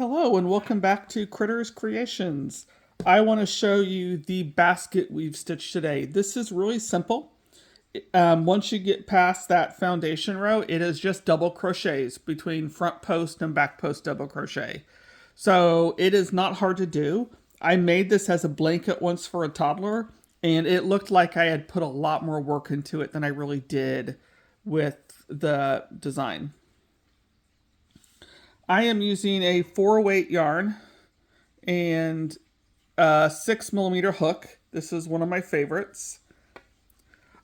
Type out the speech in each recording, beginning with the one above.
Hello and welcome back to Critters Creations. I want to show you the basket we've stitched today. This is really simple. Once you get past that foundation row, it is just double crochets between front post and back post double crochet. So it is not hard to do. I made this as a blanket once for a toddler, and it looked like I had put a lot more work into it than I really did with the design. I am using a 4-weight yarn and a 6mm hook. This is one of my favorites.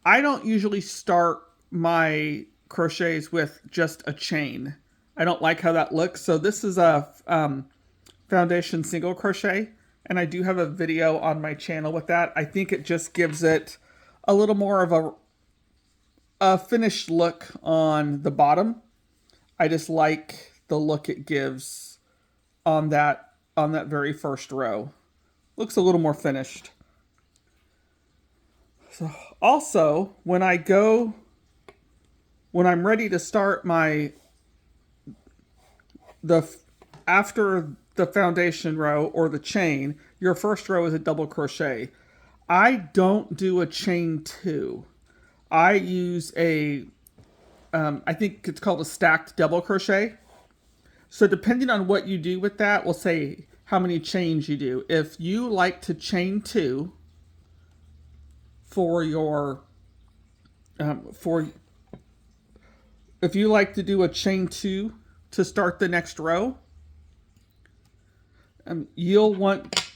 I don't usually start my crochets with just a chain. I don't like how that looks. So this is a foundation single crochet, and I do have a video on my channel with that. I think it just gives it a little more of a finished look on the bottom. I just like the look it gives on that very first row. Looks a little more finished. So also, when I'm ready to start after the foundation row or the chain, your first row is a double crochet. I don't do a chain two. I use I think it's called a stacked double crochet. So depending on what you do with that, we'll say how many chains you do. If you like to chain two for your if you like to do a chain two to start the next row, you'll want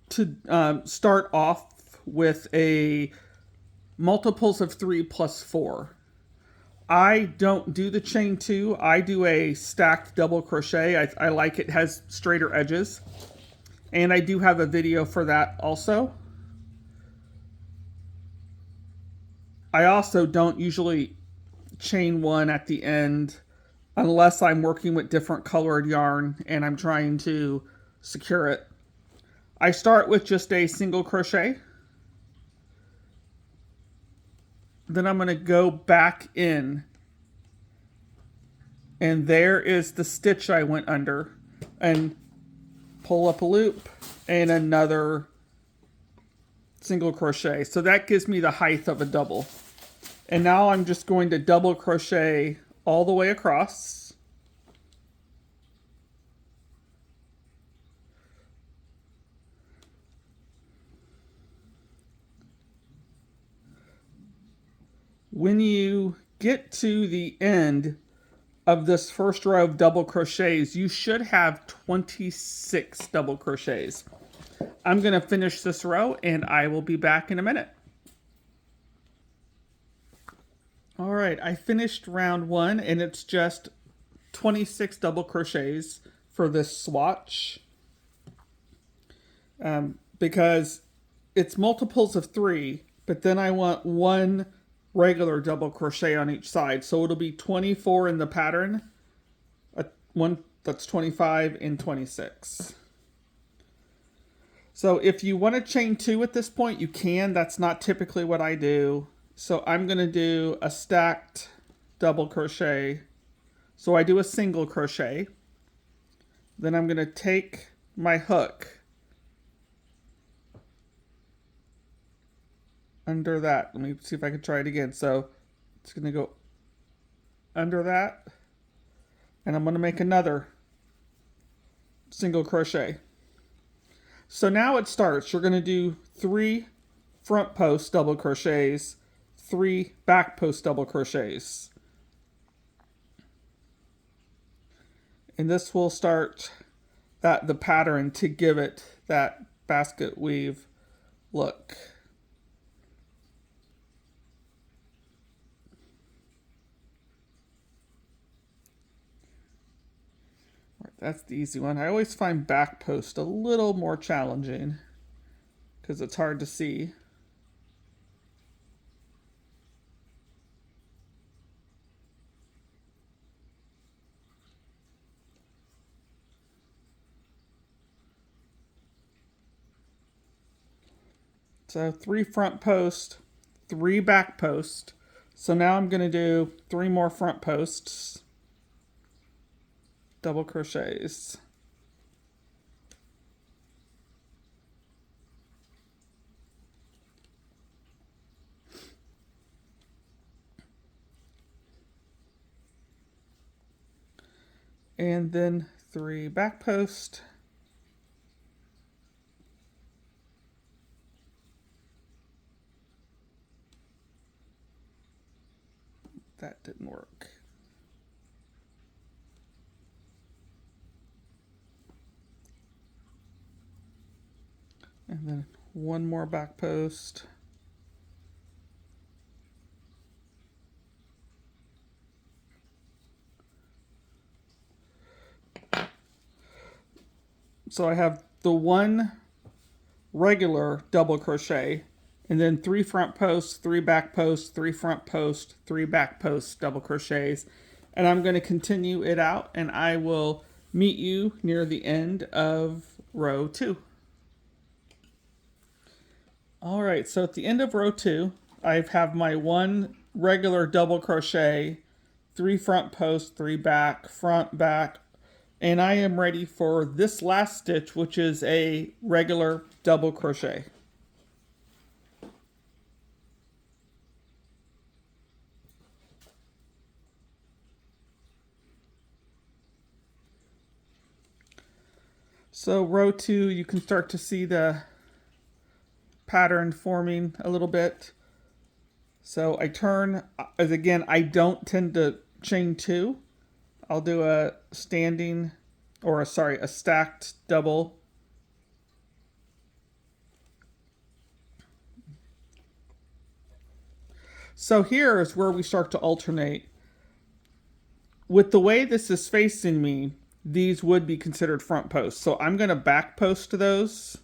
to start off with a multiples of 3 plus 4. I don't do the chain two. I do a stacked double crochet. I like it has straighter edges. And I do have a video for that also. I also don't usually chain one at the end unless I'm working with different colored yarn and I'm trying to secure it. I start with just a single crochet. Then I'm going to go back in, and there is the stitch I went under, and pull up a loop and another single crochet. So that gives me the height of a double. And now I'm just going to double crochet all the way across. When you get to the end of this first row of double crochets, you should have 26 double crochets. I'm going to finish this row and I will be back in a minute. All right, I finished round one and it's just 26 double crochets for this swatch. Because it's multiples of 3, but then I want one regular double crochet on each side. So it'll be 24 in the pattern, one that's 25 and 26. So if you want to chain two at this point, you can. That's not typically what I do. So I'm going to do a stacked double crochet. So I do a single crochet. Then I'm going to take my hook under that. Let me see if I can try it again. So it's going to go under that, and I'm going to make another single crochet. So now it starts. You're going to do 3 front post double crochets, 3 back post double crochets. And this will start the pattern to give it that basket weave look. That's the easy one. I always find back post a little more challenging because it's hard to see. So 3 front post, 3 back post. So now I'm going to do 3 more front posts, double crochets. and then 3 back post. That didn't work. And then 1 more back post. So I have the 1 regular double crochet, and then 3 front posts, 3 back posts, 3 front posts, 3 back posts, double crochets. And I'm going to continue it out, and I will meet you near the end of row 2. All right, so at the end of row 2, I have my 1 regular double crochet, 3 front posts, 3 back, front, back, and I am ready for this last stitch, which is a regular double crochet. So row 2, you can start to see the pattern forming a little bit. So I turn, as again, I don't tend to chain 2. I'll do a standing, or a stacked double. So here is where we start to alternate. With the way this is facing me, these would be considered front posts. So I'm going to back post those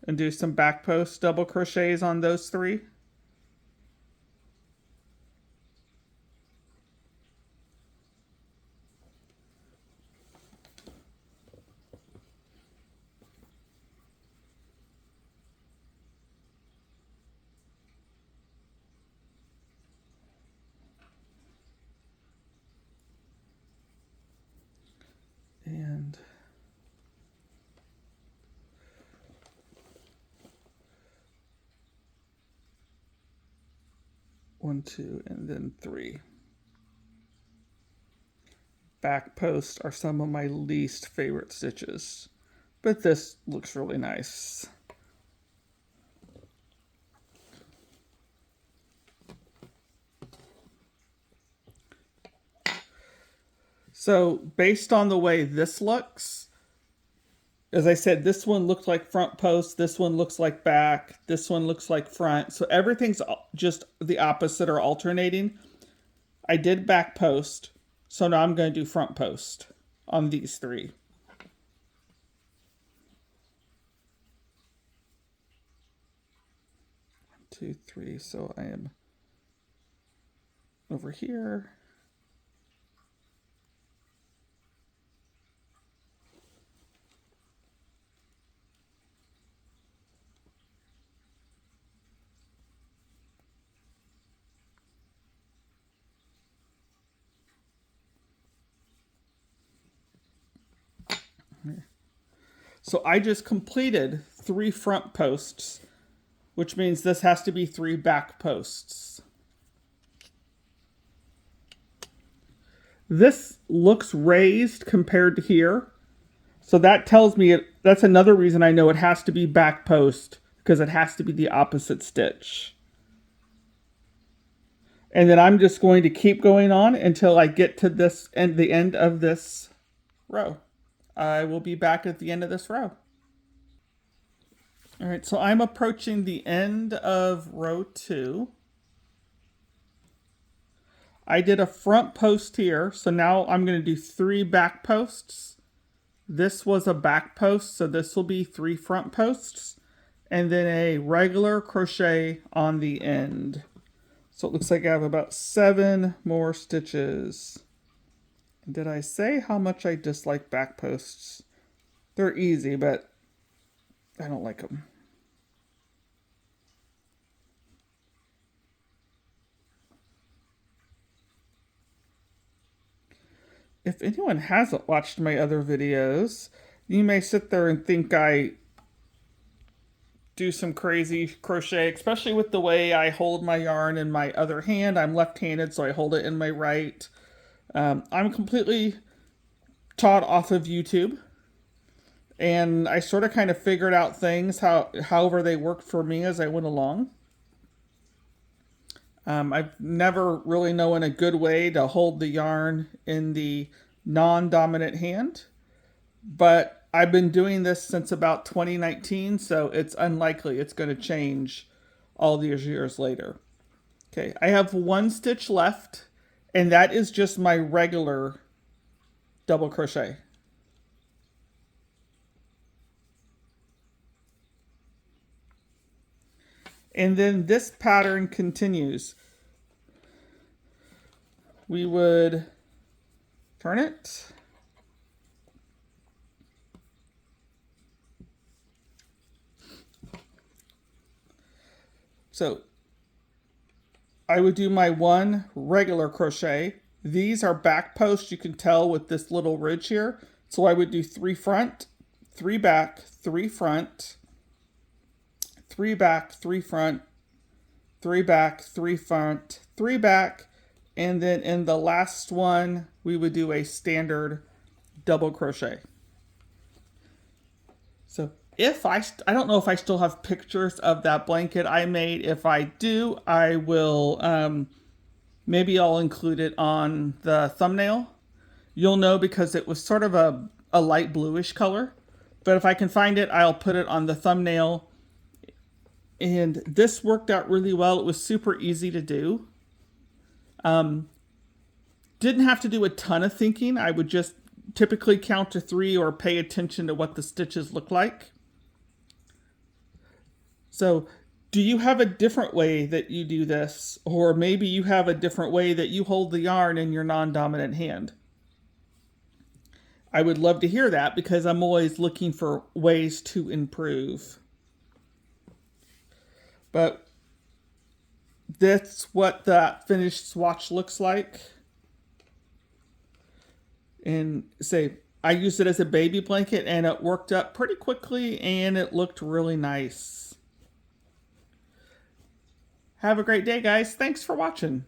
and do some back post double crochets on those 3. And 1, 2, and then 3. Back posts are some of my least favorite stitches, but this looks really nice. So based on the way this looks, as I said, this one looks like front post, this one looks like back, this one looks like front. So everything's just the opposite or alternating. I did back post, so now I'm going to do front post on these 3. 2, 3, so I am over here. So I just completed 3 front posts, which means this has to be 3 back posts. This looks raised compared to here. So that tells me that's another reason I know it has to be back post, because it has to be the opposite stitch. And then I'm just going to keep going on until I get to this and the end of this row. I will be back at the end of this row. All right, so I'm approaching the end of row 2. I did a front post here, so now I'm going to do 3 back posts. This was a back post, so this will be 3 front posts, and then a regular crochet on the end. So it looks like I have about 7 more stitches. Did I say how much I dislike back posts? They're easy, but I don't like them. If anyone hasn't watched my other videos, you may sit there and think I do some crazy crochet, especially with the way I hold my yarn in my other hand. I'm left-handed, so I hold it in my right. I'm completely taught off of YouTube, and I sort of kind of figured out things however they worked for me as I went along. I've never really known a good way to hold the yarn in the non-dominant hand, but I've been doing this since about 2019, so it's unlikely it's going to change all these years later. Okay, I have one stitch left, and that is just my regular double crochet. And then this pattern continues. We would turn it. So I would do my one regular crochet. These are back posts, you can tell with this little ridge here. So I would do 3 front, 3 back, 3 front, 3 back, 3 front, 3 back, 3 front, 3 back, and then in the last one we would do a standard double crochet. So if I don't know if I still have pictures of that blanket I made. If I do, I will maybe I'll include it on the thumbnail. You'll know because it was sort of a light bluish color, but if I can find it, I'll put it on the thumbnail. And this worked out really well. It was super easy to do. Didn't have to do a ton of thinking. I would just typically count to 3 or pay attention to what the stitches look like. So do you have a different way that you do this? Or maybe you have a different way that you hold the yarn in your non-dominant hand? I would love to hear that because I'm always looking for ways to improve. But that's what that finished swatch looks like. And say, I used it as a baby blanket and it worked up pretty quickly and it looked really nice. Have a great day, guys. Thanks for watching.